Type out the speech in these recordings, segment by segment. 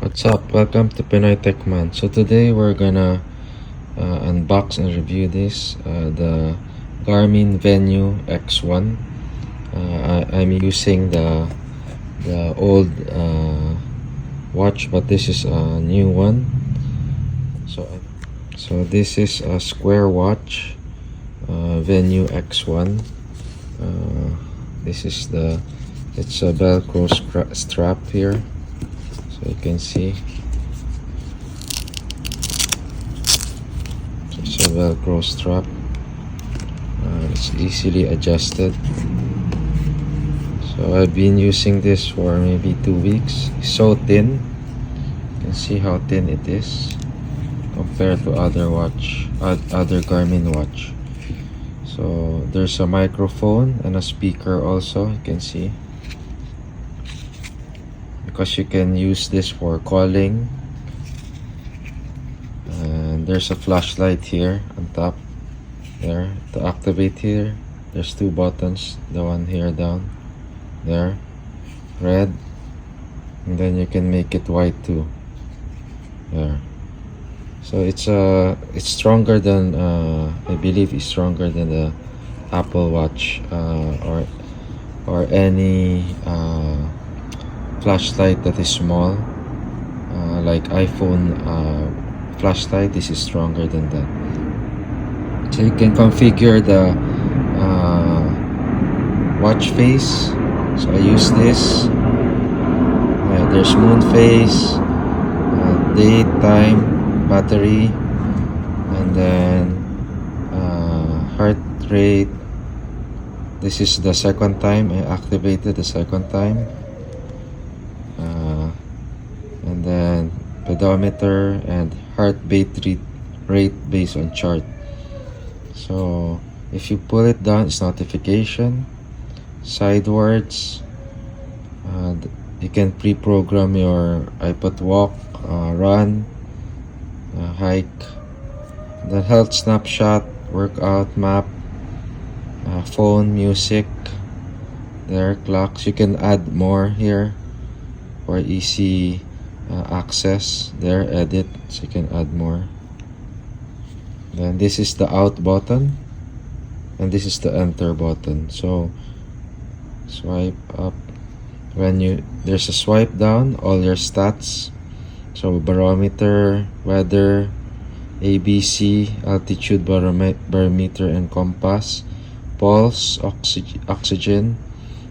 What's up? Welcome to Pinoy Techman. So today we're gonna unbox and review this the Garmin Venue X1. I'm using the old watch, but this is a new one. So this is a square watch, Venue X1. This is it's a Velcro strap here. So you can see it's a Velcro strap. It's easily adjusted. So I've been using this for maybe 2 weeks. It's so thin. You can see how thin it is compared to other Garmin watch. So there's a microphone and a speaker also, you can see, because you can use this for calling. And there's a flashlight here on top there to activate. Here there's 2 buttons, the one here down there, red, and then you can make it white too there. So it's stronger than I believe it's stronger than the Apple Watch or any flashlight that is small, like iPhone flashlight. This is stronger than that. So you can configure the watch face. So I use this. There's moon phase, date, time, battery, and then heart rate. This is the second time I activated, the second time. And then pedometer and heartbeat rate based on chart. So if you pull it down, it's notification. Sidewards, you can pre-program your iPod walk, run, hike. Then health snapshot, workout map, phone, music. There, clocks. You can add more here for easy access. There, edit, so you can add more. Then this is the out button, and this is the enter button. So swipe up. There's a swipe down, all your stats. So barometer, weather, ABC, altitude barometer and compass, pulse, oxygen,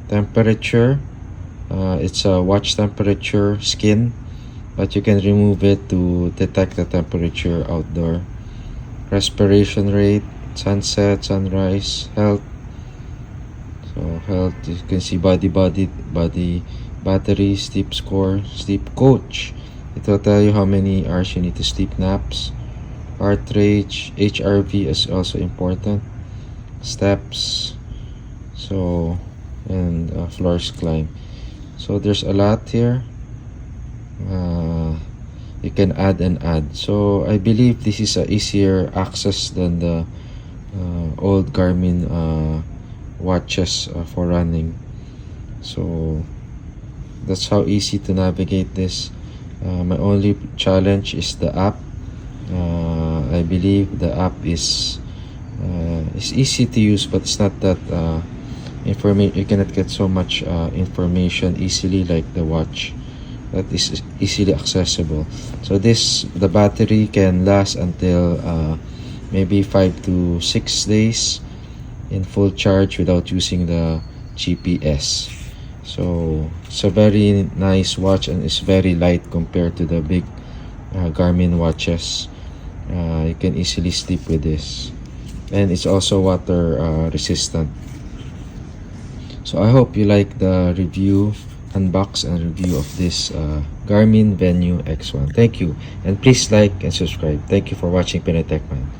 temperature. It's a watch temperature, skin, but you can remove it to detect the temperature outdoor. Respiration rate, sunset, sunrise, health. So health, you can see body, battery, sleep score, sleep coach. It will tell you how many hours you need to sleep, naps. Heart rate, HRV is also important. Steps, so, and floors climb. So there's a lot here. You can add and add. So I believe this is a easier access than the old Garmin watches for running. So that's how easy to navigate this. My only challenge is the app. I believe the app is easy to use, but it's not that information. You cannot get so much information easily like the watch that is easily accessible. So the battery can last until maybe 5 to 6 days in full charge without using the GPS. So it's a very nice watch, and it's very light compared to the big Garmin watches. You can easily sleep with this, and it's also water resistant. So I hope you like the unbox and review of this Garmin Venue X1. Thank you, and please like and subscribe. Thank you for watching Pinoy Techman.